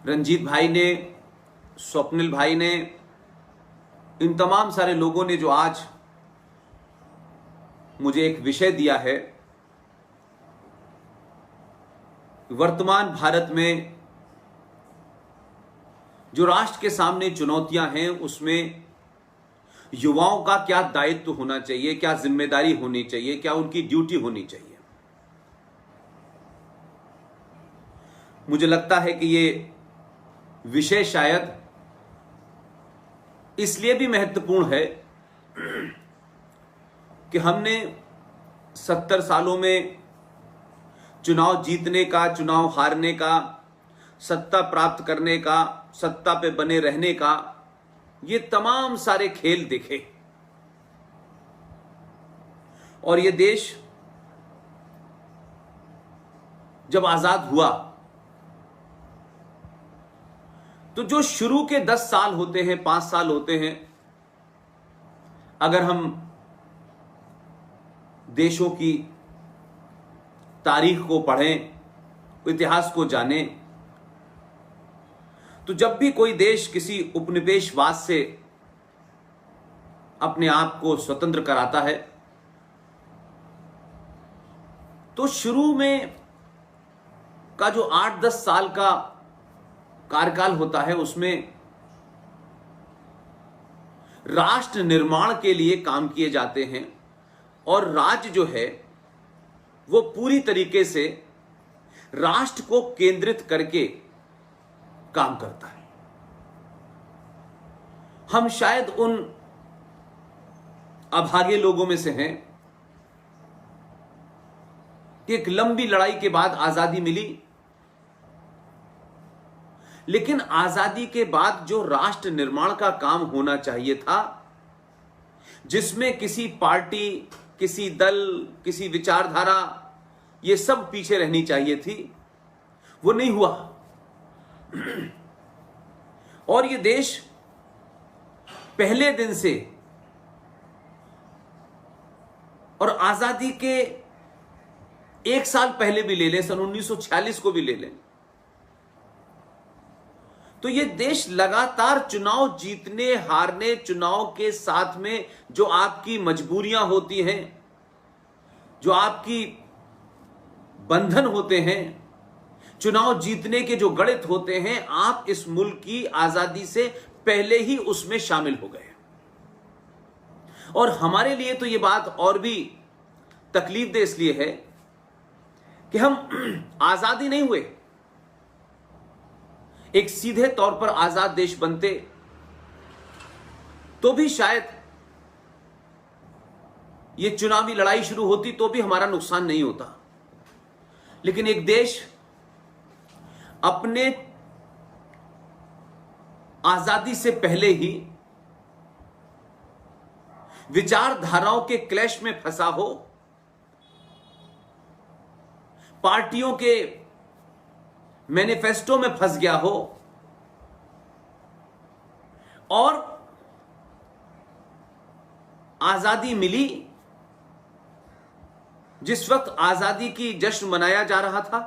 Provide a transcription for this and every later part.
रंजीत भाई ने, स्वप्निल भाई ने, इन तमाम सारे लोगों ने जो आज मुझे एक विषय दिया है, वर्तमान भारत में जो राष्ट्र के सामने चुनौतियां हैं उसमें युवाओं का क्या दायित्व होना चाहिए, क्या जिम्मेदारी होनी चाहिए, क्या उनकी ड्यूटी होनी चाहिए। मुझे लगता है कि ये विषय शायद इसलिए भी महत्वपूर्ण है कि हमने 70 सालों में चुनाव जीतने का, चुनाव हारने का, सत्ता प्राप्त करने का, सत्ता पे बने रहने का, ये तमाम सारे खेल देखे। और ये देश जब आजाद हुआ तो जो शुरू के 10 साल होते हैं, 5 साल होते हैं, अगर हम देशों की तारीख को पढ़ें, इतिहास को जानें, तो जब भी कोई देश किसी उपनिवेशवाद से अपने आप को स्वतंत्र कराता है तो शुरू में का जो 8-10 साल का कार्यकाल होता है उसमें राष्ट्र निर्माण के लिए काम किए जाते हैं और राज्य जो है वो पूरी तरीके से राष्ट्र को केंद्रित करके काम करता है। हम शायद उन अभागे लोगों में से हैं कि एक लंबी लड़ाई के बाद आजादी मिली, लेकिन आजादी के बाद जो राष्ट्र निर्माण का काम होना चाहिए था, जिसमें किसी पार्टी, किसी दल, किसी विचारधारा, ये सब पीछे रहनी चाहिए थी, वो नहीं हुआ। और ये देश पहले दिन से, और आजादी के 1 साल पहले भी ले लें, सन 1946 को भी ले लें, तो ये देश लगातार चुनाव जीतने हारने, चुनाव के साथ में जो आपकी मजबूरियां होती हैं, जो आपकी बंधन होते हैं, चुनाव जीतने के जो गणित होते हैं, आप इस मुल्क की आजादी से पहले ही उसमें शामिल हो गए। और हमारे लिए तो ये बात और भी तकलीफ दे इसलिए है कि हम आजादी नहीं हुए। एक सीधे तौर पर आजाद देश बनते तो भी शायद ये चुनावी लड़ाई शुरू होती तो भी हमारा नुकसान नहीं होता। लेकिन एक देश अपने आजादी से पहले ही विचारधाराओं के क्लैश में फंसा हो, पार्टियों के मैनिफेस्टो में फंस गया हो, और आजादी मिली जिस वक्त आजादी की जश्न मनाया जा रहा था,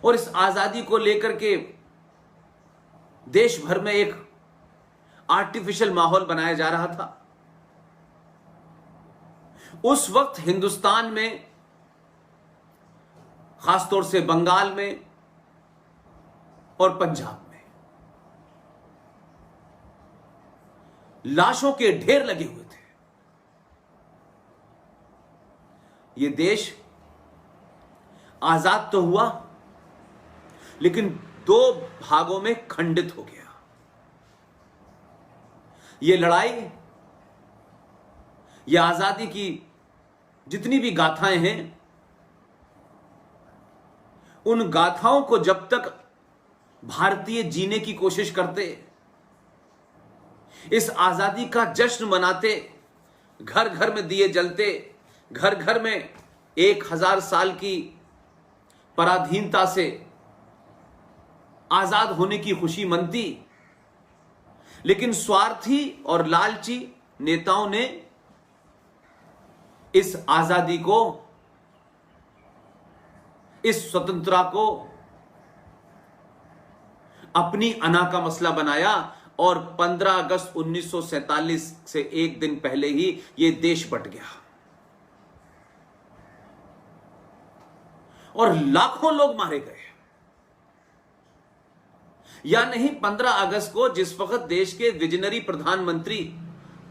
और इस आजादी को लेकर के देश भर में एक आर्टिफिशियल माहौल बनाया जा रहा था। उस वक्त हिंदुस्तान में, खासतौर से बंगाल में और पंजाब में, लाशों के ढेर लगे हुए थे। यह देश आजाद तो हुआ, लेकिन 2 भागों में खंडित हो गया। यह लड़ाई, यह आजादी की जितनी भी गाथाएं हैं, उन गाथाओं को जब तक भारतीय जीने की कोशिश करते, इस आजादी का जश्न मनाते, घर घर में दिए जलते, घर घर में 1000 साल की पराधीनता से आजाद होने की खुशी मनती, लेकिन स्वार्थी और लालची नेताओं ने इस आजादी को, इस स्वतंत्रता को अपनी अना का मसला बनाया और 15 अगस्त 1947 से एक दिन पहले ही यह देश बंट गया और लाखों लोग मारे गए। या नहीं, 15 अगस्त को जिस वक्त देश के विजनरी प्रधानमंत्री,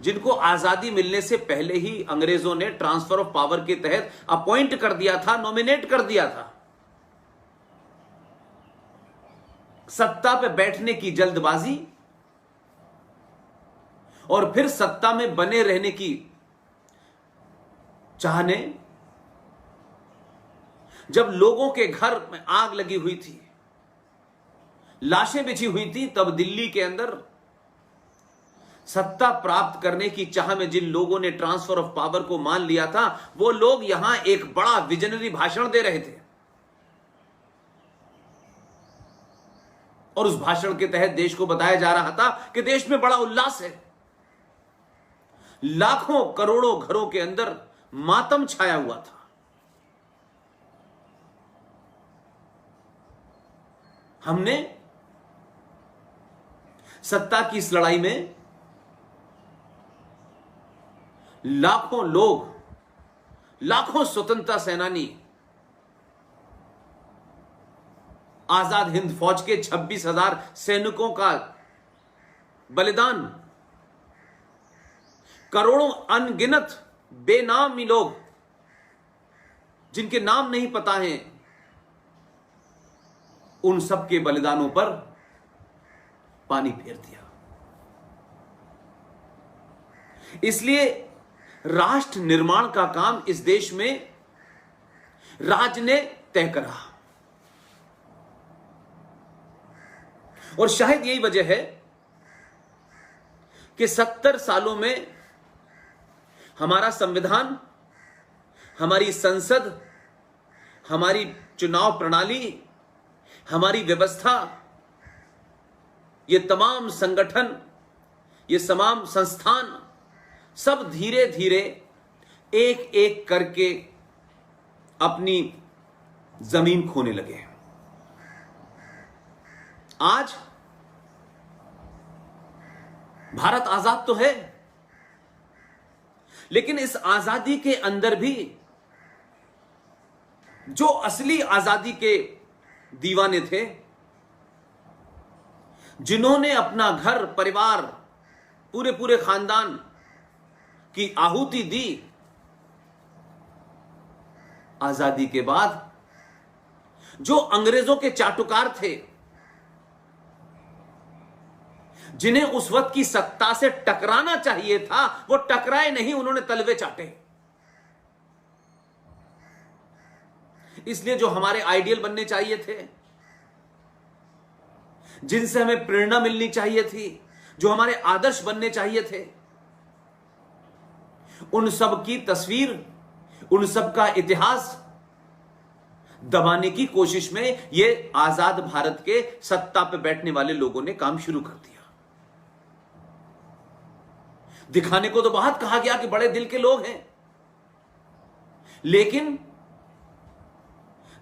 जिनको आजादी मिलने से पहले ही अंग्रेजों ने ट्रांसफर ऑफ पावर के तहत अपॉइंट कर दिया था, नॉमिनेट कर दिया था, सत्ता पे बैठने की जल्दबाजी और फिर सत्ता में बने रहने की चाहने, जब लोगों के घर में आग लगी हुई थी, लाशें बिछी हुई थी, तब दिल्ली के अंदर सत्ता प्राप्त करने की चाह में जिन लोगों ने ट्रांसफर ऑफ पावर को मान लिया था, वो लोग यहां एक बड़ा विजनरी भाषण दे रहे थे और उस भाषण के तहत देश को बताया जा रहा था कि देश में बड़ा उल्लास है। लाखों करोड़ों घरों के अंदर मातम छाया हुआ था। हमने सत्ता की इस लड़ाई में लाखों लोग, लाखों स्वतंत्रता सेनानी, आजाद हिंद फौज के 26,000 सैनिकों का बलिदान, करोड़ों अनगिनत बेनामी लोग जिनके नाम नहीं पता हैं, उन सब के बलिदानों पर पानी फेर दिया। इसलिए राष्ट्र निर्माण का काम इस देश में राज्य ने तय करा और शायद यही वजह है कि 70 सालों में हमारा संविधान, हमारी संसद, हमारी चुनाव प्रणाली, हमारी व्यवस्था, ये तमाम संगठन, ये तमाम संस्थान सब धीरे धीरे एक एक करके अपनी जमीन खोने लगे। आज भारत आजाद तो है, लेकिन इस आजादी के अंदर भी जो असली आजादी के दीवाने थे, जिन्होंने अपना घर परिवार, पूरे पूरे खानदान की आहुति दी, आजादी के बाद जो अंग्रेजों के चाटुकार थे, जिन्हें उस वक्त की सत्ता से टकराना चाहिए था, वो टकराए नहीं, उन्होंने तलवे चाटे। इसलिए जो हमारे आइडियल बनने चाहिए थे, जिनसे हमें प्रेरणा मिलनी चाहिए थी, जो हमारे आदर्श बनने चाहिए थे, उन सब की तस्वीर, उन सब का इतिहास दबाने की कोशिश में ये आजाद भारत के सत्ता पे बैठने वाले लोगों ने काम शुरू कर दिया। दिखाने को तो बहुत कहा गया कि बड़े दिल के लोग हैं, लेकिन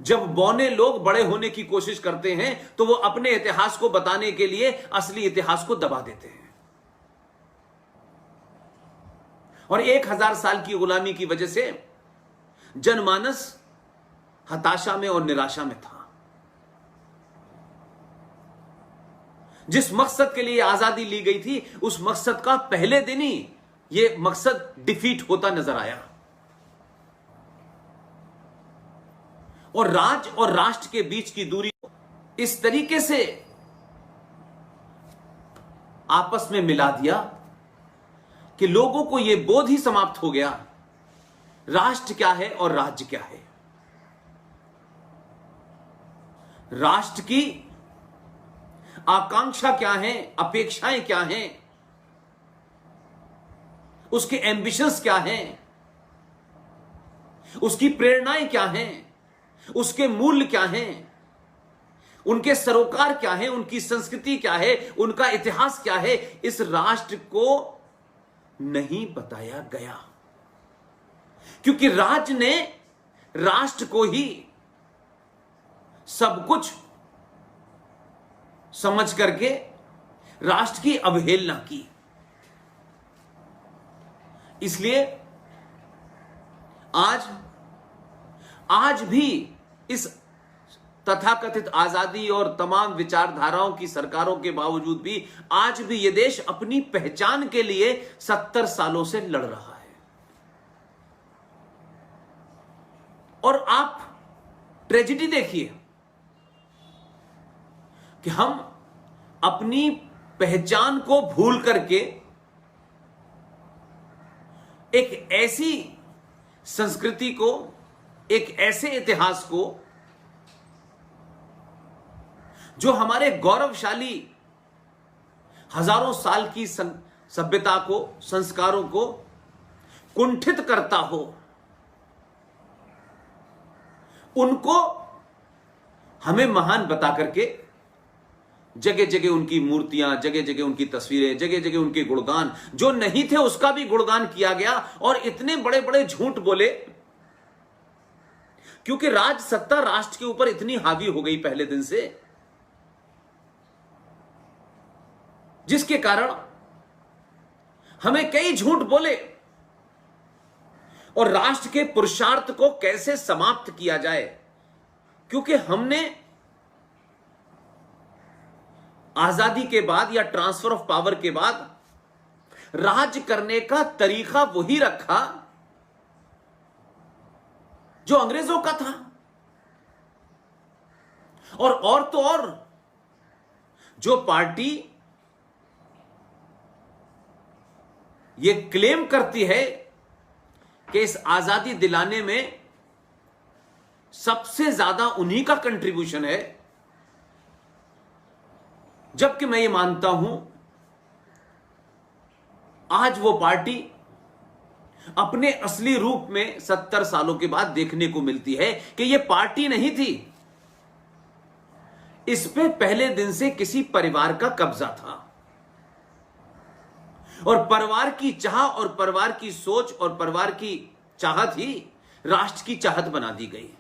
जब बौने लोग बड़े होने की कोशिश करते हैं तो वो अपने इतिहास को बताने के लिए असली इतिहास को दबा देते हैं और 1000 साल की गुलामी की वजह से जनमानस हताशा में और निराशा में था। जिस मकसद के लिए आजादी ली गई थी, उस मकसद का पहले दिन ही यह मकसद डिफीट होता नजर आया और राज्य और राष्ट्र के बीच की दूरी इस तरीके से आपस में मिला दिया कि लोगों को यह बोध ही समाप्त हो गया, राष्ट्र क्या है और राज्य क्या है। राष्ट्र की आकांक्षा क्या है, अपेक्षाएं क्या हैं, उसके एम्बिशंस क्या हैं, उसकी प्रेरणाएं क्या हैं, उसके मूल्य क्या हैं, उनके सरोकार क्या हैं, उनकी संस्कृति क्या है, उनका इतिहास क्या है, इस राष्ट्र को नहीं बताया गया, क्योंकि राज्य ने राष्ट्र को ही सब कुछ समझ करके राष्ट्र की अवहेलना की। इसलिए आज भी इस तथाकथित आजादी और तमाम विचारधाराओं की सरकारों के बावजूद भी आज भी यह देश अपनी पहचान के लिए 70 सालों से लड़ रहा है। और आप ट्रेजेडी देखिए कि हम अपनी पहचान को भूल करके एक ऐसी संस्कृति को, एक ऐसे इतिहास को जो हमारे गौरवशाली हजारों साल की सभ्यता को, संस्कारों को कुंठित करता हो, उनको हमें महान बता करके जगह जगह उनकी मूर्तियां, जगह जगह उनकी तस्वीरें, जगह जगह उनके गुणगान, जो नहीं थे उसका भी गुणगान किया गया और इतने बड़े बड़े झूठ बोले, क्योंकि राज सत्ता राष्ट्र के ऊपर इतनी हावी हो गई पहले दिन से, जिसके कारण हमें कई झूठ बोले और राष्ट्र के पुरुषार्थ को कैसे समाप्त किया जाए, क्योंकि हमने आजादी के बाद या ट्रांसफर ऑफ पावर के बाद राज करने का तरीका वही रखा जो अंग्रेजों का था। और तो और जो पार्टी ये क्लेम करती है कि इस आजादी दिलाने में सबसे ज्यादा उन्हीं का कंट्रीब्यूशन है, जबकि मैं ये मानता हूं आज वो पार्टी अपने असली रूप में 70 सालों के बाद देखने को मिलती है कि ये पार्टी नहीं थी, इस पे पहले दिन से किसी परिवार का कब्जा था और परिवार की चाह और परिवार की सोच और परिवार की चाहत ही राष्ट्र की चाहत बना दी गई।